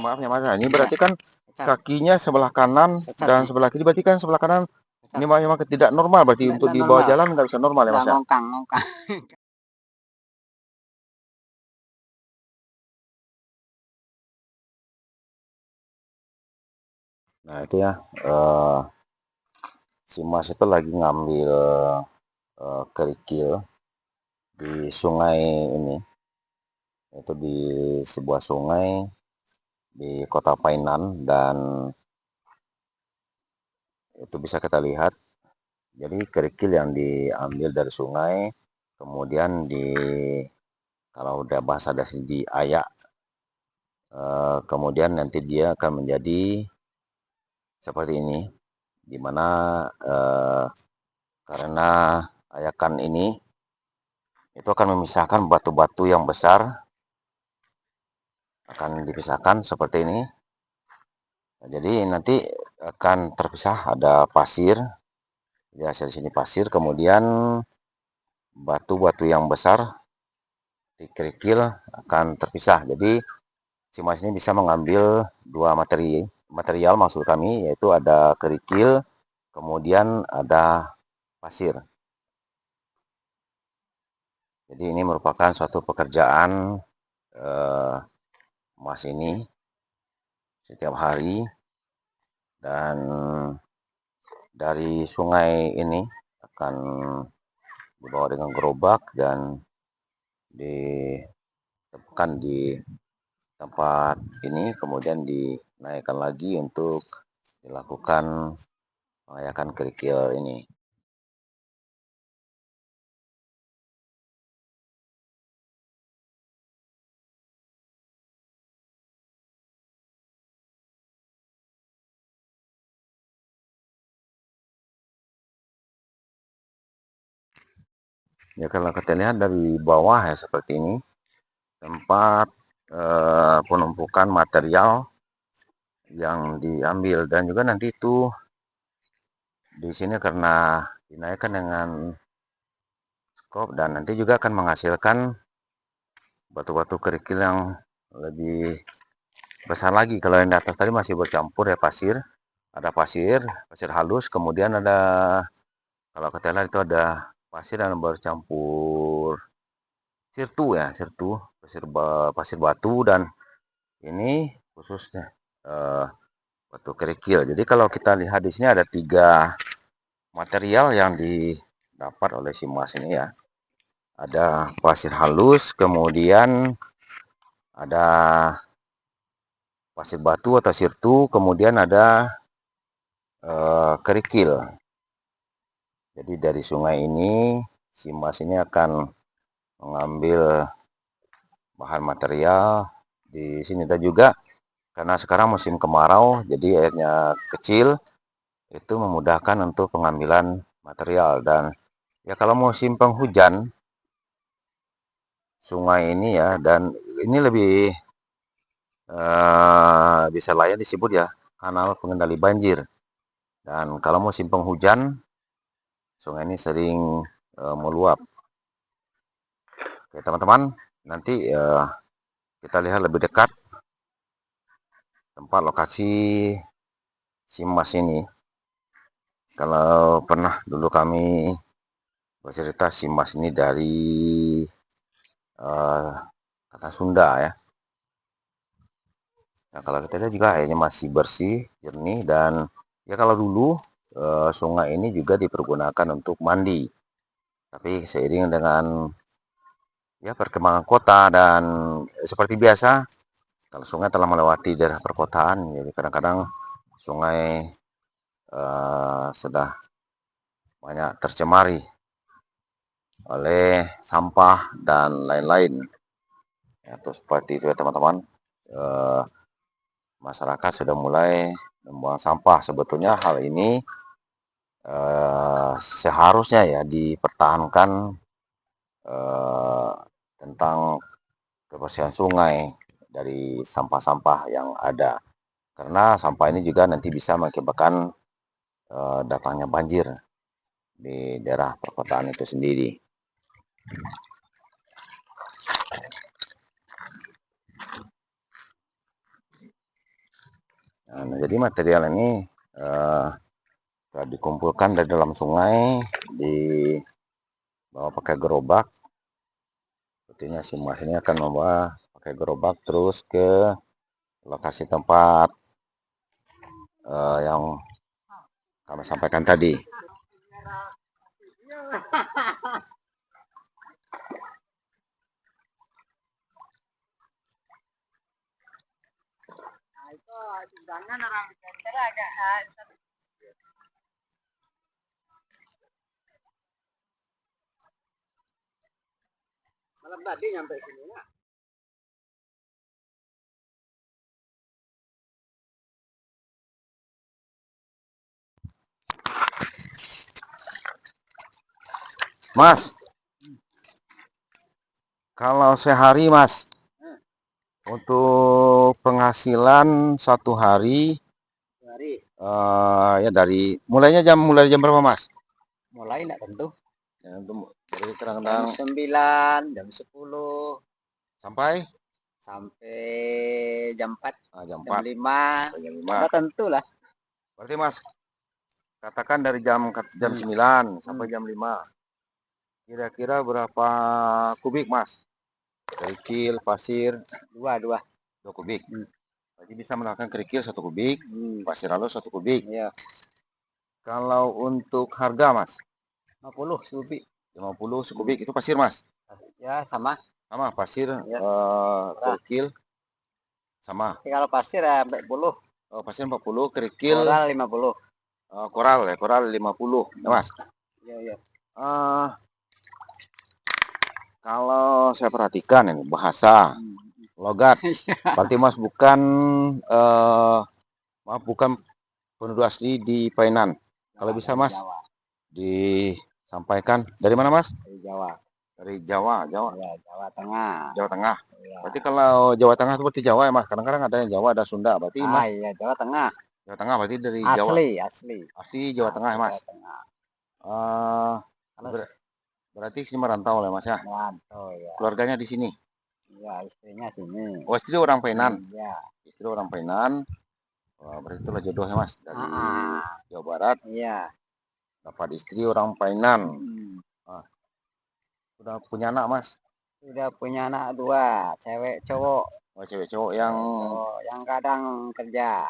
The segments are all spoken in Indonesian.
maaf ya Mas, ini berarti kan kakinya sebelah kanan dan sebelah kiri, berarti kan sebelah kanan ini memang tidak normal, berarti untuk di bawah jalan nggak bisa normal ya Mas ya? Ngongkang. Nah itu ya, si Mas itu lagi ngambil kerikil di sungai ini, itu di sebuah sungai di Kota Painan, dan itu bisa kita lihat. Jadi kerikil yang diambil dari sungai, kemudian kalau udah bahasa dasar diayak, kemudian nanti dia akan menjadi seperti ini, dimana karena ayakan ini itu akan memisahkan batu-batu yang besar, akan dipisahkan seperti ini. Nah, jadi nanti akan terpisah, ada pasir, di hasil sini pasir, kemudian batu-batu yang besar di kerikil akan terpisah. Jadi si Mas ini bisa mengambil dua material maksud kami, yaitu ada kerikil, kemudian ada pasir. Jadi ini merupakan suatu pekerjaan Mas ini setiap hari, dan dari sungai ini akan dibawa dengan gerobak dan ditemukan di tempat ini, kemudian dinaikkan lagi untuk dilakukan pengayakan kerikil ini. Ya kalau kita lihat dari bawah ya seperti ini, tempat penumpukan material yang diambil, dan juga nanti itu di sini karena dinaikkan dengan skop, dan nanti juga akan menghasilkan batu-batu kerikil yang lebih besar lagi. Kalau yang di atas tadi masih bercampur ya pasir, ada pasir halus, kemudian ada, kalau kita lihat itu ada pasir yang bercampur sirtu ya, pasir batu, dan ini khususnya batu kerikil. Jadi kalau kita lihat di sini ada 3 material yang didapat oleh si Mas ini ya. Ada pasir halus, kemudian ada pasir batu atau sirtu, kemudian ada kerikil. Jadi dari sungai ini si Mas ini akan mengambil bahan material di sini, dan juga karena sekarang musim kemarau jadi airnya kecil, itu memudahkan untuk pengambilan material. Dan ya kalau musim penghujan sungai ini ya, dan ini lebih bisa layak disebut ya kanal pengendali banjir. Dan kalau musim penghujan sungai ini sering meluap. Oke teman-teman, nanti kita lihat lebih dekat tempat lokasi si Mas ini. Kalau pernah dulu kami bercerita, si Mas ini dari kata Sunda ya. Nah kalau kita lihat juga airnya masih bersih, jernih, dan ya kalau dulu sungai ini juga dipergunakan untuk mandi. Tapi seiring dengan ya perkembangan kota, dan seperti biasa kalau sungai telah melewati daerah perkotaan, jadi kadang-kadang sungai sudah banyak tercemari oleh sampah dan lain-lain. Ya, seperti itu ya teman-teman. Masyarakat sudah mulai membuang sampah. Sebetulnya hal ini seharusnya ya dipertahankan, tentang kebersihan sungai dari sampah-sampah yang ada. Karena sampah ini juga nanti bisa mengakibatkan datangnya banjir di daerah perkotaan itu sendiri. Nah, jadi material ini dikumpulkan dari dalam sungai, dibawa pakai gerobak. Sepertinya si Mas ini akan membawa pakai gerobak terus ke lokasi tempat yang kami sampaikan tadi. Malam tadi nyampe sini ya. Mas, kalau sehari Mas, untuk penghasilan satu hari, ya mulai jam berapa Mas? Mulai enggak tentu. Ya, dari Jam kadang-kadang 9, jam 10 sampai jam 4, jam jam 4, 5. jam 5. Enggak tentu lah. Berarti Mas, katakan dari jam 9 sampai jam 5. Kira-kira berapa kubik Mas? Kerikil, pasir? 2 kubik. Berarti bisa melakukan kerikil 1 kubik, pasir halus 1 kubik. Iya. Kalau untuk harga Mas? 50 sekubik. 50 sekubik itu pasir Mas? Ya sama. Sama pasir, Ya. kerikil sama. Tapi kalau pasir ya 40. Oh, pasir 40, kerikil Koral 50. Koral 50 ya Mas. Iya, iya. Kalau saya perhatikan ini bahasa logat, berarti Mas bukan penduduk asli di Painan. Kalau bisa Mas Jawa. disampaikan dari mana Mas? Dari Jawa. Dari Jawa. Ya, Jawa Tengah. Jawa Tengah. Ya. Berarti kalau Jawa Tengah itu berarti Jawa ya Mas. Kadang-kadang ada yang Jawa, ada Sunda. Berarti Mas. Iya, Jawa Tengah. Jawa Tengah berarti dari Jawa. Asli. Asli Jawa Tengah ya Mas. Jawa Tengah. Berarti sini merantau ya Mas ya. Merantau ya. Keluarganya di sini. Ya, istrinya sini. Oh, istri orang Painan. Iya. Istri orang Painan. Berarti itulah jodohnya Mas dari Jawa Barat. Iya. Dapat istri orang Painan. Sudah punya anak Mas? Sudah punya anak 2, cewek cowok. Oh, cewek cowok yang kadang kerja.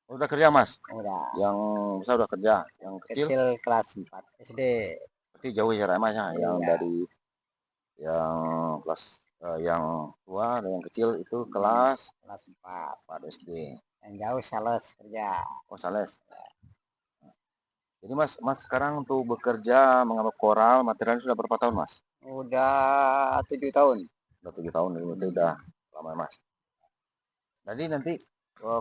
Udah kerja Mas? Udah. Yang besar udah kerja, yang kecil Kelas 4 SD. Berarti jauh ya Mas ya, yang Iya. dari yang kelas yang tua dan yang kecil itu kelas 4 SD. Yang jauh sales kerja. Oh, sales. Jadi Mas sekarang untuk bekerja mengambil koral materialnya sudah berapa tahun Mas? Udah 7 tahun. Udah 7 tahun, itu udah lama Mas. Jadi nanti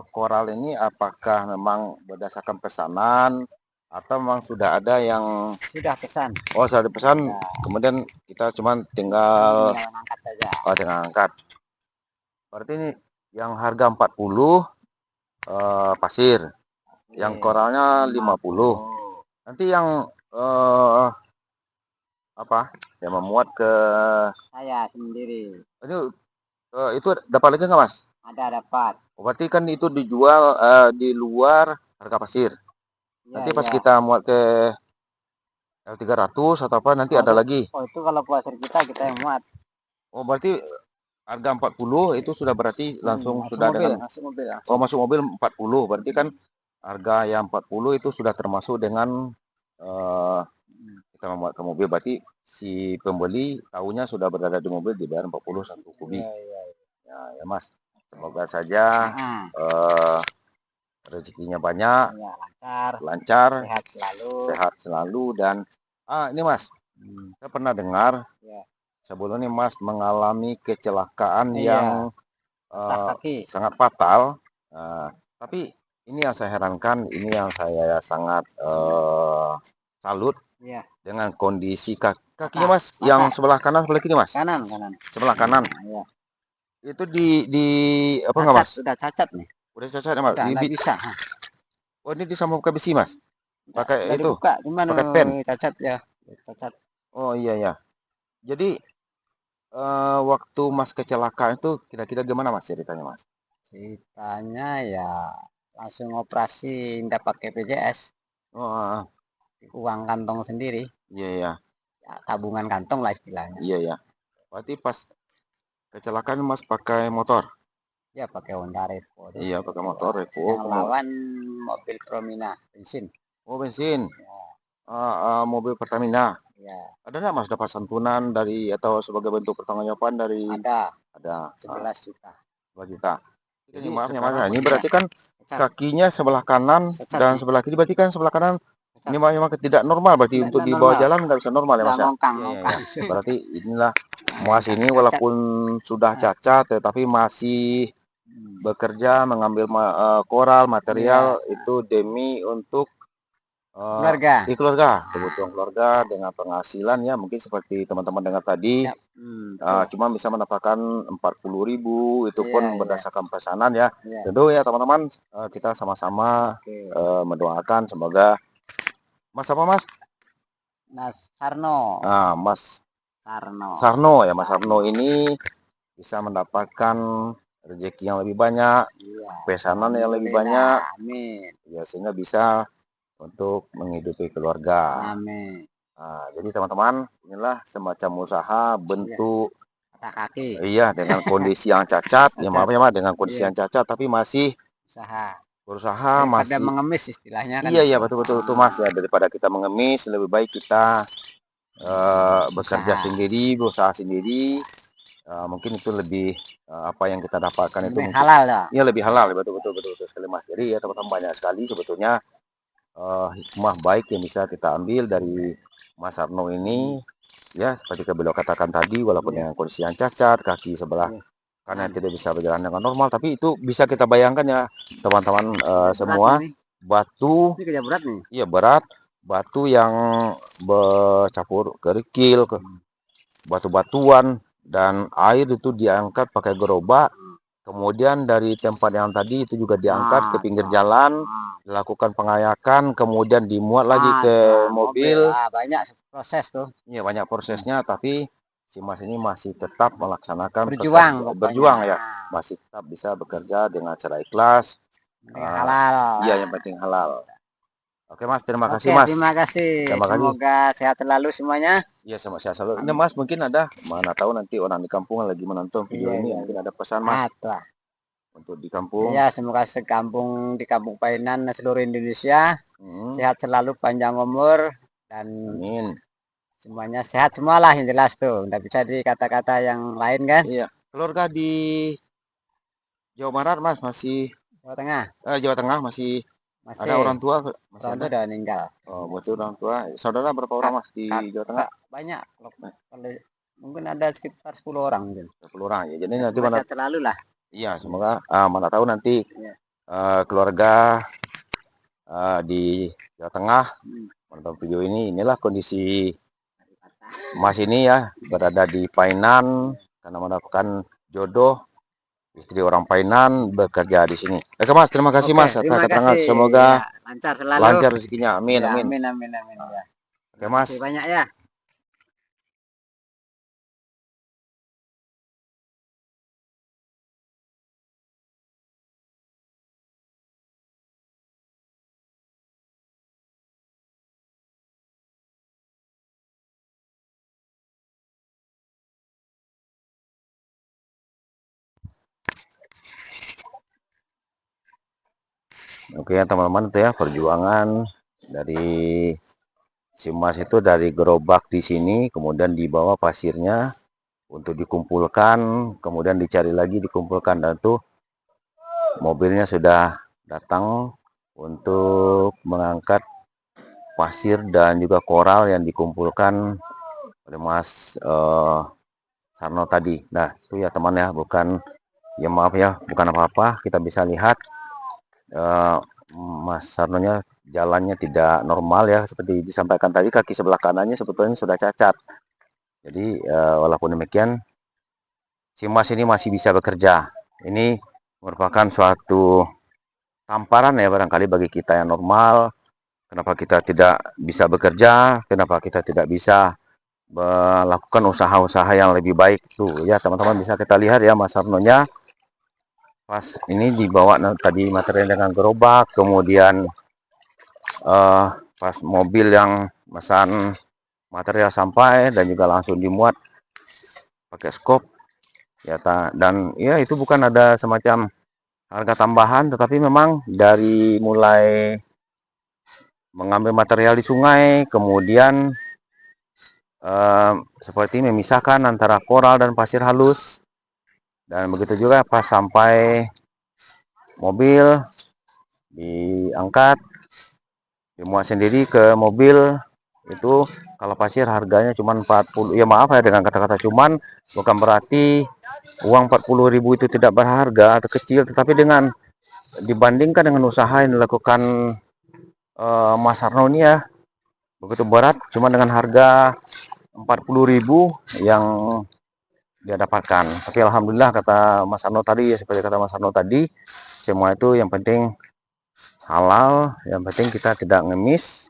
koral ini apakah memang berdasarkan pesanan atau memang sudah ada yang sudah pesan? Oh, sudah dipesan, ya. Kemudian kita cuma tinggal angkat saja. Oh, tinggal angkat. Berarti ini yang harga 40 pasir, yang koralnya 50. Nanti yang yang memuat ke saya sendiri. Itu dapat lagi nggak Mas? Ada, dapat. Berarti kan itu dijual di luar harga pasir. Ya, nanti pas kita muat ke L300 atau apa nanti ada lagi. Oh, itu kalau pasir kita yang muat. Oh, berarti harga 40 itu sudah berarti langsung sudah mobil, dengan Oh, masuk mobil 40. Berarti kan harga yang 40 itu sudah termasuk dengan kita membuat ke mobil. Berarti si pembeli tahunya sudah berada di mobil dibayar 41 kubik. Ya Mas. Semoga saja rezekinya banyak, lancar, sehat selalu dan ini Mas, saya pernah dengar sebelum ini Mas mengalami kecelakaan yang sangat fatal. Tapi ini yang saya herankan, ini yang saya sangat salut dengan kondisi kakinya Mas, yang sebelah kanan sebelah kiri Mas? Kanan. Sebelah kanan. Itu di apa enggak Mas? Sudah cacat nih. Udah cacat ya Mas? Udah bisa. Oh, ini disambung pakai besi Mas? Pakai itu? Dibuka, gimana pakai pen? Cacat ya. Cacat. Oh iya. Jadi waktu Mas kecelakaan itu kira-kira gimana Mas ceritanya Mas? Ceritanya ya langsung operasi, ndak pakai PJS, Oh, uang kantong sendiri, iya ya, ya, tabungan kantong lah istilahnya. iya ya. Berarti pas kecelakaan Mas pakai motor? Ya pakai Honda Revo tuh. Iya, pakai motor Revo. Yang lawan mobil Promina bensin. Oh, bensin. Ya, Mobil Pertamina. ya. Ada nggak Mas dapat santunan dari atau sebagai bentuk pertanggungjawaban dari? Ada 11 juta. 2 juta. Jadi maaf ya Mas, sekarang ini berarti kan cacat, kakinya sebelah kanan cacat dan nih, sebelah kiri, berarti kan sebelah kanan cacat. ini memang tidak normal, berarti untuk Nggak dibawa normal. jalan nggak bisa normal ya Mas Nggak ya? ngongkang, Iya, iya, ngongkang. iya. Berarti inilah Mas ini Cacat. walaupun sudah Nah, cacat tetapi masih bekerja mengambil koral material iya. itu demi untuk Keluarga. di keluarga, kebutuhan keluarga dengan penghasilan ya mungkin seperti teman-teman dengar tadi, Ya. Betul. cuma bisa mendapatkan 40.000 itu Iya, pun iya. berdasarkan pesanan ya. Iya. Tentu ya teman-teman, kita sama-sama Oke. mendoakan semoga Mas apa Mas? Mas Sarno. Mas Sarno. Sarno ya, Mas Sarno ini bisa mendapatkan rezeki yang lebih banyak, Iya. pesanan yang lebih Alhamdulillah. banyak, Amin. ya sehingga bisa untuk menghidupi keluarga. Amin. Jadi teman-teman, inilah semacam usaha bentuk Patah kaki. iya dengan kondisi yang cacat, ya maaf ya Mas, dengan kondisi Iya. yang cacat tapi masih Usaha. berusaha, Daripada masih mengemis istilahnya kan. iya iya betul-betul itu Mas ya, daripada kita mengemis lebih baik kita bekerja Usaha. sendiri, berusaha sendiri. Mungkin itu lebih apa yang kita dapatkan itu Lebih mungkin halal ya. iya lebih halal, betul sekali Mas. Jadi ya teman-teman banyak sekali sebetulnya hikmah baik yang bisa kita ambil dari Mas Sarno ini. Ya, seperti beliau katakan tadi, walaupun Iya. dengan kondisi yang cacat, kaki sebelah Iya. kanan tidak bisa berjalan dengan normal, tapi itu bisa kita bayangkan ya, teman-teman Berat semua, nih. batu, Ini kerja berat nih. iya berat, batu yang bercampur kerikil, batu-batuan, dan air itu diangkat pakai gerobak, kemudian dari tempat yang tadi itu juga diangkat ke pinggir jalan, dilakukan pengayakan, kemudian dimuat lagi ke mobil. Banyak proses tuh. Iya banyak prosesnya, tapi si Mas ini masih tetap melaksanakan Berjuang ya, masih tetap bisa bekerja dengan cara ikhlas. halal. Iya yang penting halal. Oke Mas, terima kasih Oke, Mas. terima kasih. Terima kasih. Semoga sehat selalu semuanya. Iya sama saya selalu. Ini Mas mungkin ada, mana tahu nanti orang di kampung lagi menonton video Iya, ini, iya, mungkin ada pesan Mas Tuh. untuk di kampung. Ya, semoga sekampung di Kampung Painan seluruh Indonesia sehat selalu, panjang umur, dan Amin. semuanya sehat semualah yang jelas tuh. Nggak bisa di kata-kata yang lain kan. Iya. Keluarga di Jawa Barat Mas masih Jawa Tengah Jawa Tengah masih masih ada orang tua masih orang ada. tua udah meninggal. Oh, betul orang tua. Saudara berapa orang Mas di Jawa Tengah? Banyak. Kalau mungkin ada sekitar 10 orang mungkin. 10 orang ya. Jadi Ya, nanti mana sehat selalu lah. iya, semoga mana tahu nanti Iya. keluarga di Jawa Tengah menonton video ini. Inilah kondisi Mas ini ya, berada di Painan karena mendapatkan jodoh istri orang Painan bekerja di sini. Oke Mas, terima kasih Oke, Mas atas terima keterangan. kasih. Semoga Ya, lancar selalu. lancar rezekinya. Amin, Ya, amin. amin ya. Oke Mas. Terima kasih banyak ya. Oke ya teman-teman, itu ya perjuangan dari si Mas itu dari gerobak di sini, kemudian dibawa pasirnya untuk dikumpulkan, kemudian dicari lagi, dikumpulkan, dan tuh mobilnya sudah datang untuk mengangkat pasir dan juga koral yang dikumpulkan oleh Mas Sarno tadi. Nah itu ya teman ya, bukan ya maaf ya, bukan apa-apa, kita bisa lihat Mas Sarnonya jalannya tidak normal ya, seperti disampaikan tadi, kaki sebelah kanannya sebetulnya sudah cacat. Jadi walaupun demikian si Mas ini masih bisa bekerja. Ini merupakan suatu tamparan ya barangkali bagi kita yang normal. Kenapa kita tidak bisa bekerja? Kenapa kita tidak bisa melakukan usaha-usaha yang lebih baik tuh ya teman-teman, bisa kita lihat ya Mas Sarnonya pas ini dibawa tadi material dengan gerobak, kemudian pas mobil yang mesan material sampai dan juga langsung dimuat pakai skop ya, dan ya itu bukan ada semacam harga tambahan, tetapi memang dari mulai mengambil material di sungai, kemudian seperti memisahkan antara koral dan pasir halus, dan begitu juga pas sampai mobil diangkat, dimuat sendiri ke mobil. Itu kalau pasir harganya cuma 40, ya maaf ya dengan kata-kata cuman, bukan berarti uang 40.000 itu tidak berharga atau kecil, tetapi dengan dibandingkan dengan usaha yang dilakukan Mas Harno ini ya begitu berat, cuma dengan harga 40.000 yang dia dapatkan. Tapi alhamdulillah kata Mas Harno tadi ya, seperti kata Mas Harno tadi, semua itu yang penting halal, yang penting kita tidak ngemis,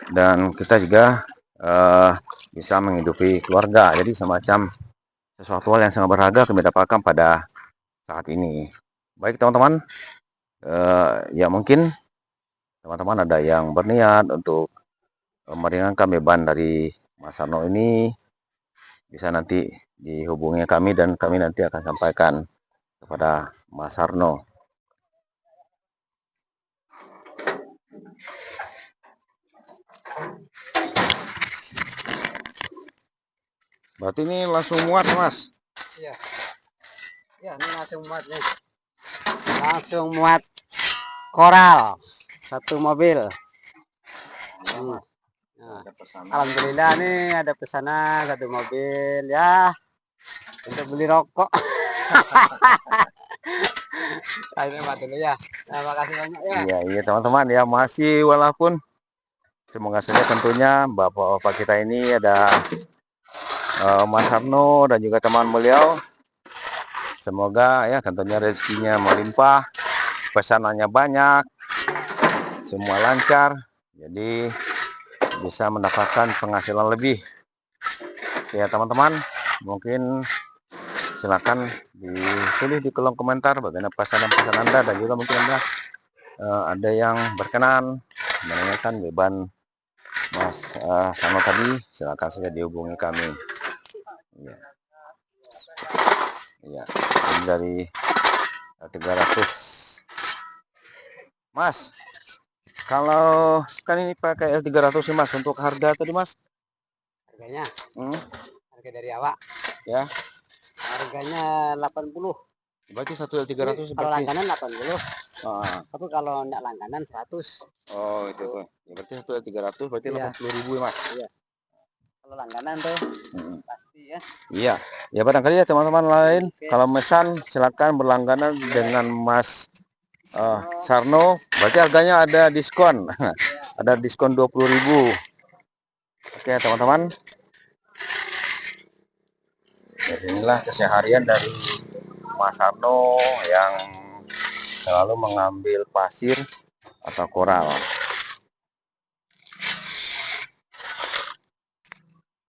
dan kita juga bisa menghidupi keluarga. Jadi semacam sesuatu hal yang sangat berharga kami dapatkan pada saat ini. Baik teman-teman, ya mungkin teman-teman ada yang berniat untuk meringankan beban dari Mas Harno ini, bisa nanti dihubungi kami dan kami nanti akan sampaikan kepada Mas Harno. Berarti ini langsung muat, Mas? Iya. Ya, ini langsung muat nih. Langsung muat koral satu mobil. Nah, alhamdulillah nih ada pesanan satu mobil ya untuk beli rokok. Ayo Pak dulu ya. Terima kasih banyak ya. Iya teman-teman ya, masih walaupun semoga saja tentunya bapak-bapak kita ini ada Mas Harno dan juga teman beliau, semoga ya tentunya rezekinya melimpah, pesanannya banyak, semua lancar, jadi bisa mendapatkan penghasilan lebih. Ya teman-teman, mungkin silakan ditulis di kolom komentar bagaimana pesanan-pesanan Anda, dan juga mungkin Anda ada yang berkenan menanyakan beban Mas Harno tadi, silakan saja dihubungi kami. Ya, ya. Ini dari 300. Mas, kalau kan ini pakai L300 nih Mas, untuk harga tadi Mas? Harganya? Harga dari awak? Ya. Harganya 80. Berarti satu L300 kalau langganan 80. Tapi kalau enggak langganan 100. Oh itu tuh. Ya, berarti satu L300 berarti iya. 80.000 ya Mas? Iya. Kalau langganan tuh pasti ya. Iya. Ya barangkali ya teman-teman lain kalau mesan silakan berlangganan dengan Mas Sarno, berarti harganya ada diskon. Ada diskon 20.000. Oke teman-teman. Jadi inilah keseharian dari Mas Sarno yang selalu mengambil pasir atau koral.